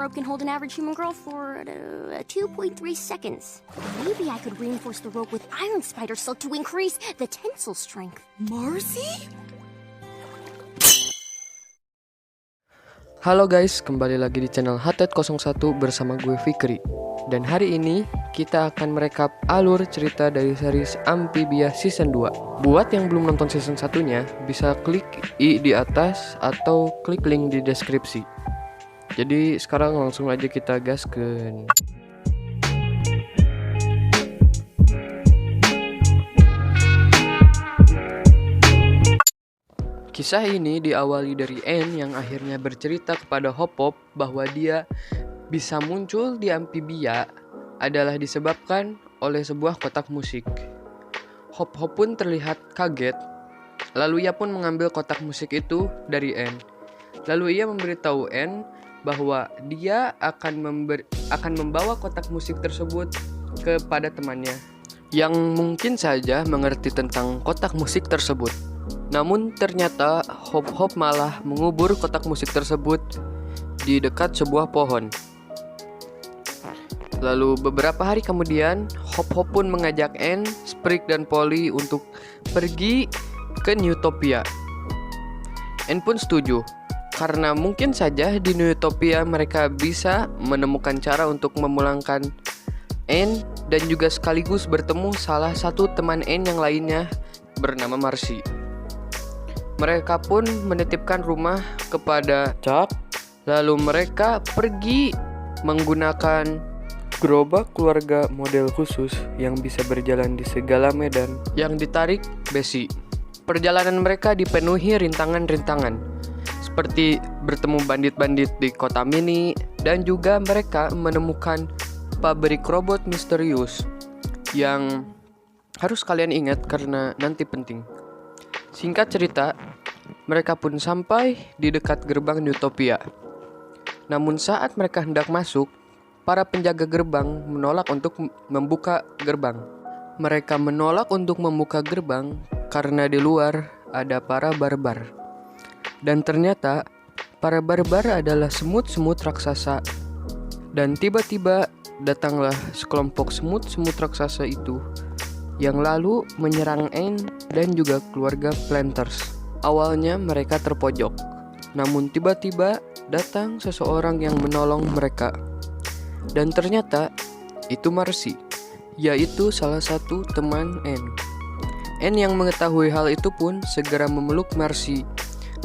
rope can hold an average human girl for 2.3 seconds. Maybe I could reinforce the rope with iron spider silk to increase the tensile strength. Marcy? Halo guys, kembali lagi di channel Hatet01 bersama gue Fikri. Dan hari ini kita akan merekap alur cerita dari series Amphibia Season 2. Buat yang belum nonton season 1-nya, bisa klik i di atas atau klik link di deskripsi. Jadi sekarang langsung aja kita gaskeun. Kisah ini diawali dari Anne yang akhirnya bercerita kepada Hop-Hop bahwa dia bisa muncul di Amphibia adalah disebabkan oleh sebuah kotak musik. Hop-Hop pun terlihat kaget, lalu ia pun mengambil kotak musik itu dari Anne. Lalu ia memberitahu Anne bahwa dia akan membawa kotak musik tersebut kepada temannya yang mungkin saja mengerti tentang kotak musik tersebut. Namun ternyata Hop-Hop malah mengubur kotak musik tersebut di dekat sebuah pohon. Lalu beberapa hari kemudian Hop-Hop pun mengajak Anne, Sprig, dan Polly untuk pergi ke Newtopia. Anne pun setuju karena mungkin saja di Newtopia mereka bisa menemukan cara untuk memulangkan Anne dan juga sekaligus bertemu salah satu teman Anne yang lainnya bernama Marcy. Mereka pun menitipkan rumah kepada Chuck. Lalu mereka pergi menggunakan gerobak keluarga model khusus yang bisa berjalan di segala medan yang ditarik besi. Perjalanan mereka dipenuhi rintangan-rintangan, seperti bertemu bandit-bandit di kota mini, dan juga mereka menemukan pabrik robot misterius yang harus kalian ingat karena nanti penting. Singkat cerita, mereka pun sampai di dekat gerbang Newtopia. Namun saat mereka hendak masuk, para penjaga gerbang menolak untuk membuka gerbang. Mereka menolak untuk membuka gerbang karena di luar ada para barbar. Dan ternyata para barbar adalah semut-semut raksasa. Dan tiba-tiba datanglah sekelompok semut-semut raksasa itu yang lalu menyerang Anne dan juga keluarga Planters. Awalnya mereka terpojok, namun tiba-tiba datang seseorang yang menolong mereka. Dan ternyata itu Marcy, yaitu salah satu teman Anne. Anne yang mengetahui hal itu pun segera memeluk Marcy.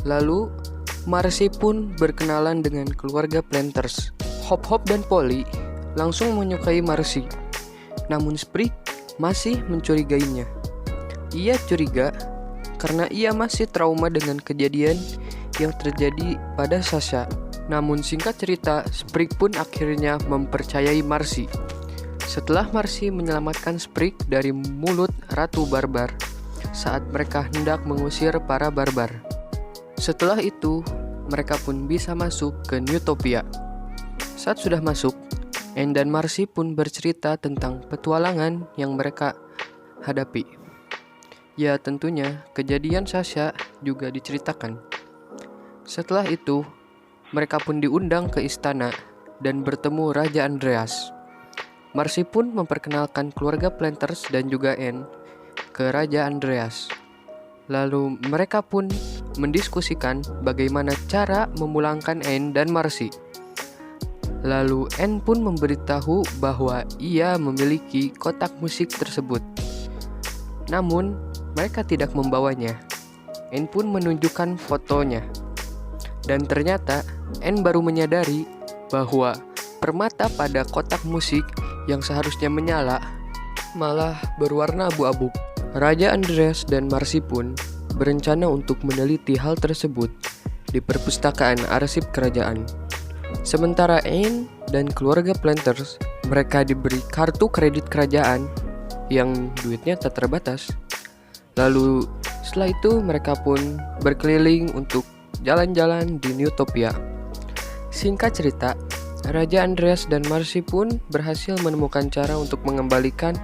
Lalu Marcy pun berkenalan dengan keluarga Planters. Hop-Hop dan Polly langsung menyukai Marcy, namun Sprig masih mencurigainya. Ia curiga karena ia masih trauma dengan kejadian yang terjadi pada Sasha. Namun singkat cerita, Sprig pun akhirnya mempercayai Marcy. Setelah Marcy menyelamatkan Sprig dari mulut Ratu Barbar saat mereka hendak mengusir para barbar. Setelah itu, mereka pun bisa masuk ke Newtopia. Saat sudah masuk, Anne dan Marcy pun bercerita tentang petualangan yang mereka hadapi. Ya tentunya kejadian Sasha juga diceritakan. Setelah itu, mereka pun diundang ke istana dan bertemu Raja Andreas. Marcy pun memperkenalkan keluarga Planters dan juga Anne ke Raja Andreas. Lalu mereka pun mendiskusikan bagaimana cara memulangkan Anne dan Marcy. Lalu Anne pun memberitahu bahwa ia memiliki kotak musik tersebut. Namun mereka tidak membawanya. Anne pun menunjukkan fotonya. Dan ternyata Anne baru menyadari bahwa permata pada kotak musik yang seharusnya menyala malah berwarna abu-abu. Raja Andreas dan Marcy pun berencana untuk meneliti hal tersebut di perpustakaan arsip kerajaan. Sementara Anne dan keluarga Planters, mereka diberi kartu kredit kerajaan yang duitnya tak terbatas. Lalu setelah itu mereka pun berkeliling untuk jalan-jalan di Newtopia. Singkat cerita, Raja Andreas dan Marcy pun berhasil menemukan cara untuk mengembalikan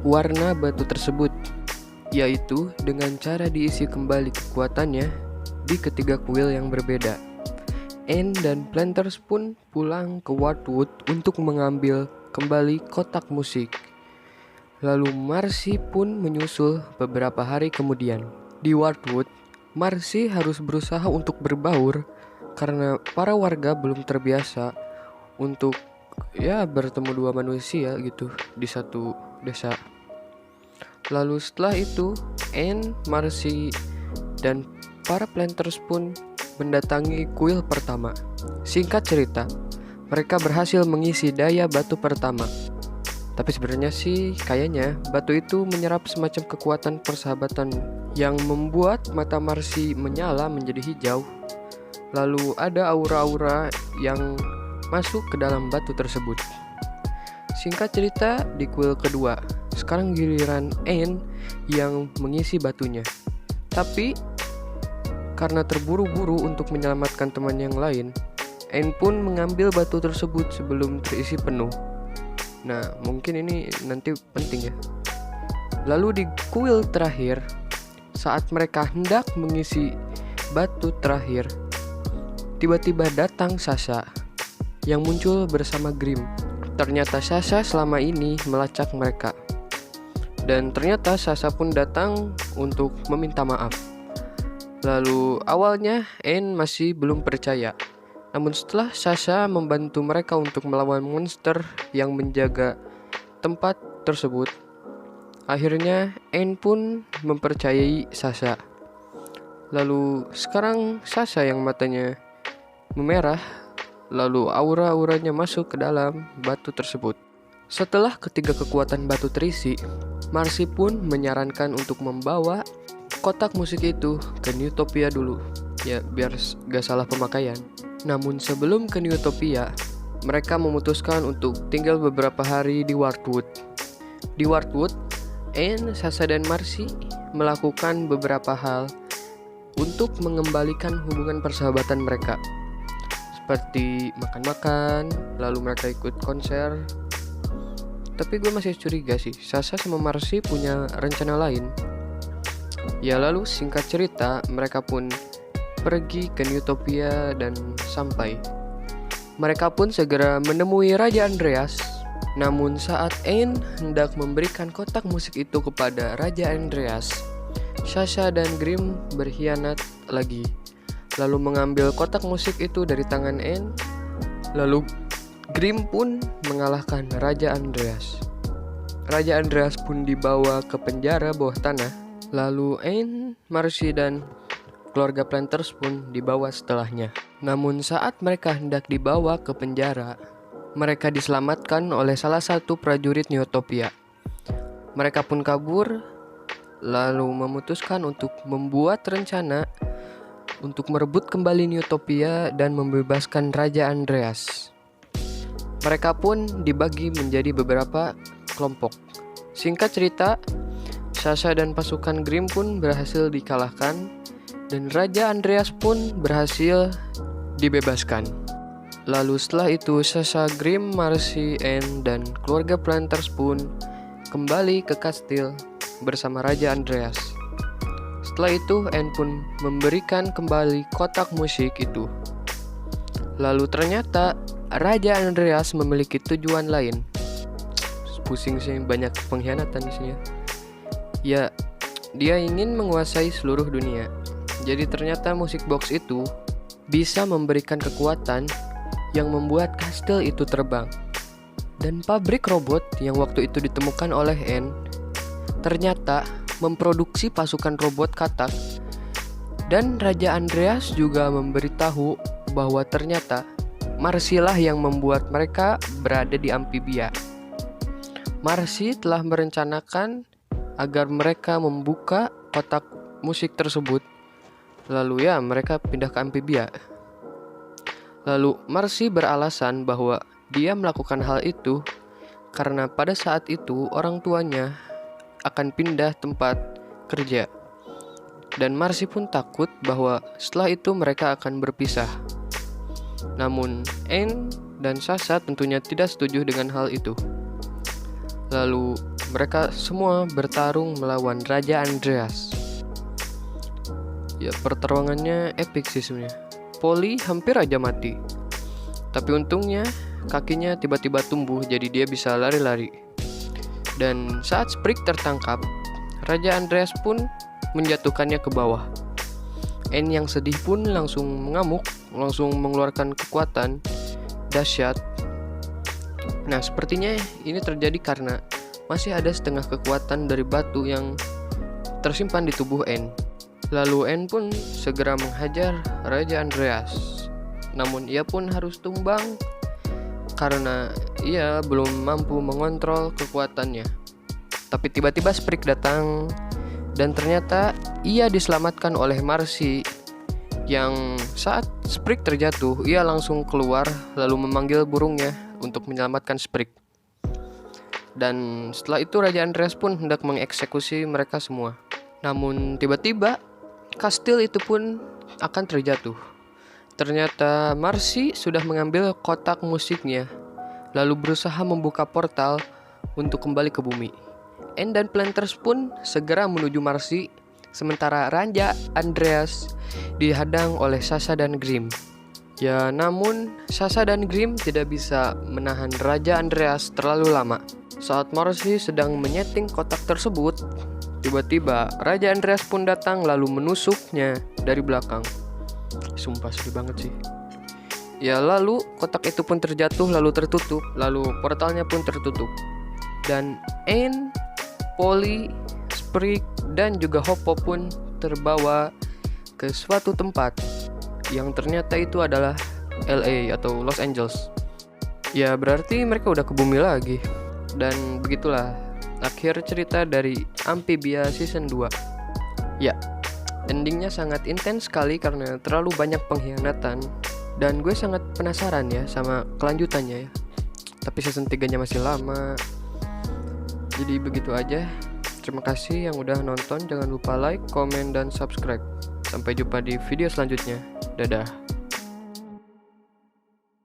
warna batu tersebut, yaitu dengan cara diisi kembali kekuatannya di ketiga kuil yang berbeda. Anne dan Planters pun pulang ke Wardwood untuk mengambil kembali kotak musik. Lalu Marcy pun menyusul beberapa hari kemudian. Di Wardwood, Marcy harus berusaha untuk berbaur karena para warga belum terbiasa untuk bertemu dua manusia gitu di satu desa. Lalu setelah itu, Anne, Marcy, dan para Planters pun mendatangi kuil pertama. Singkat cerita, mereka berhasil mengisi daya batu pertama. Tapi sebenarnya sih kayaknya batu itu menyerap semacam kekuatan persahabatan yang membuat mata Marcy menyala menjadi hijau. Lalu ada aura-aura yang masuk ke dalam batu tersebut. Singkat cerita, di kuil kedua, sekarang giliran Anne yang mengisi batunya. Tapi karena terburu-buru untuk menyelamatkan teman yang lain, Anne pun mengambil batu tersebut sebelum terisi penuh. Nah, mungkin ini nanti penting ya. Lalu di kuil terakhir, saat mereka hendak mengisi batu terakhir, tiba-tiba datang Sasha yang muncul bersama Grim. Ternyata Sasha selama ini melacak mereka. Dan ternyata Sasha pun datang untuk meminta maaf. Lalu awalnya Anne masih belum percaya. Namun setelah Sasha membantu mereka untuk melawan monster yang menjaga tempat tersebut, akhirnya Anne pun mempercayai Sasha. Lalu sekarang Sasha yang matanya memerah, lalu aura-auranya masuk ke dalam batu tersebut. Setelah ketiga kekuatan batu terisi, Marcy pun menyarankan untuk membawa kotak musik itu ke Newtopia dulu, ya biar gak salah pemakaian. Namun sebelum ke Newtopia, mereka memutuskan untuk tinggal beberapa hari di Wardwood. Di Wardwood, Anne, Sasha, dan Marcy melakukan beberapa hal untuk mengembalikan hubungan persahabatan mereka. Seperti makan-makan, lalu mereka ikut konser. Tapi gue masih curiga sih, Sasha sama Marcy punya rencana lain. Ya lalu singkat cerita, mereka pun pergi ke Newtopia dan sampai. Mereka pun segera menemui Raja Andreas. Namun saat Anne hendak memberikan kotak musik itu kepada Raja Andreas, Sasha dan Grim berkhianat lagi. Lalu mengambil kotak musik itu dari tangan Anne. Lalu Grim pun mengalahkan Raja Andreas. Raja Andreas pun dibawa ke penjara bawah tanah. Lalu Anne, Marcy, dan keluarga Planters pun dibawa setelahnya. Namun saat mereka hendak dibawa ke penjara, mereka diselamatkan oleh salah satu prajurit Newtopia. Mereka pun kabur, lalu memutuskan untuk membuat rencana untuk merebut kembali Newtopia dan membebaskan Raja Andreas. Mereka pun dibagi menjadi beberapa kelompok. Singkat cerita, Sasha dan pasukan Grim pun berhasil dikalahkan, dan Raja Andreas pun berhasil dibebaskan. Lalu setelah itu Sasha, Grim, Marcy, Anne, dan keluarga Planters pun kembali ke kastil bersama Raja Andreas. Setelah itu Anne pun memberikan kembali kotak musik itu. Lalu ternyata Raja Andreas memiliki tujuan lain. Pusing sih, banyak pengkhianatan di sini. Ya, dia ingin menguasai seluruh dunia. Jadi ternyata musik box itu bisa memberikan kekuatan yang membuat kastil itu terbang. Dan pabrik robot yang waktu itu ditemukan oleh Anne ternyata memproduksi pasukan robot katak. Dan Raja Andreas juga memberitahu bahwa ternyata Marcy lah yang membuat mereka berada di amfibia. Marcy telah merencanakan agar mereka membuka kotak musik tersebut. Lalu mereka pindah ke amfibia. Lalu Marcy beralasan bahwa dia melakukan hal itu karena pada saat itu orang tuanya akan pindah tempat kerja. Dan Marcy pun takut bahwa setelah itu mereka akan berpisah. Namun Anne dan Sasha tentunya tidak setuju dengan hal itu. Lalu mereka semua bertarung melawan Raja Andreas. Ya, pertarungannya epic sih sebenarnya. Polly hampir aja mati. Tapi untungnya kakinya tiba-tiba tumbuh jadi dia bisa lari-lari. Dan saat Sprig tertangkap, Raja Andreas pun menjatuhkannya ke bawah. Anne yang sedih pun langsung mengamuk, langsung mengeluarkan kekuatan dahsyat. Nah, sepertinya ini terjadi karena masih ada setengah kekuatan dari batu yang tersimpan di tubuh Anne. Lalu Anne pun segera menghajar Raja Andreas. Namun ia pun harus tumbang karena ia belum mampu mengontrol kekuatannya. Tapi tiba-tiba Sprig datang dan ternyata ia diselamatkan oleh Marcy, yang saat Sprig terjatuh ia langsung keluar lalu memanggil burungnya untuk menyelamatkan Sprig. Dan setelah itu Raja Andreas pun hendak mengeksekusi mereka semua. Namun tiba-tiba kastil itu pun akan terjatuh. Ternyata Marcy sudah mengambil kotak musiknya, lalu berusaha membuka portal untuk kembali ke bumi. Anne dan Planters pun segera menuju Marcy, sementara Raja Andreas dihadang oleh Sasha dan Grimm. Ya, namun Sasha dan Grimm tidak bisa menahan Raja Andreas terlalu lama. Saat Marcy sedang menyeting kotak tersebut, tiba-tiba Raja Andreas pun datang lalu menusuknya dari belakang. Sumpah sedih banget sih. Ya, lalu kotak itu pun terjatuh lalu tertutup, lalu portalnya pun tertutup. Dan Anne, Polly, Sprig, dan juga Hoppo pun terbawa ke suatu tempat yang ternyata itu adalah LA atau Los Angeles. Ya, berarti mereka udah ke bumi lagi. Dan begitulah akhir cerita dari Amphibia Season 2. Ya, endingnya sangat intens sekali karena terlalu banyak pengkhianatan. Dan gue sangat penasaran ya sama kelanjutannya ya. Tapi season 3-nya masih lama. Jadi begitu aja. Terima kasih yang udah nonton. Jangan lupa like, komen, dan subscribe. Sampai jumpa di video selanjutnya. Dadah.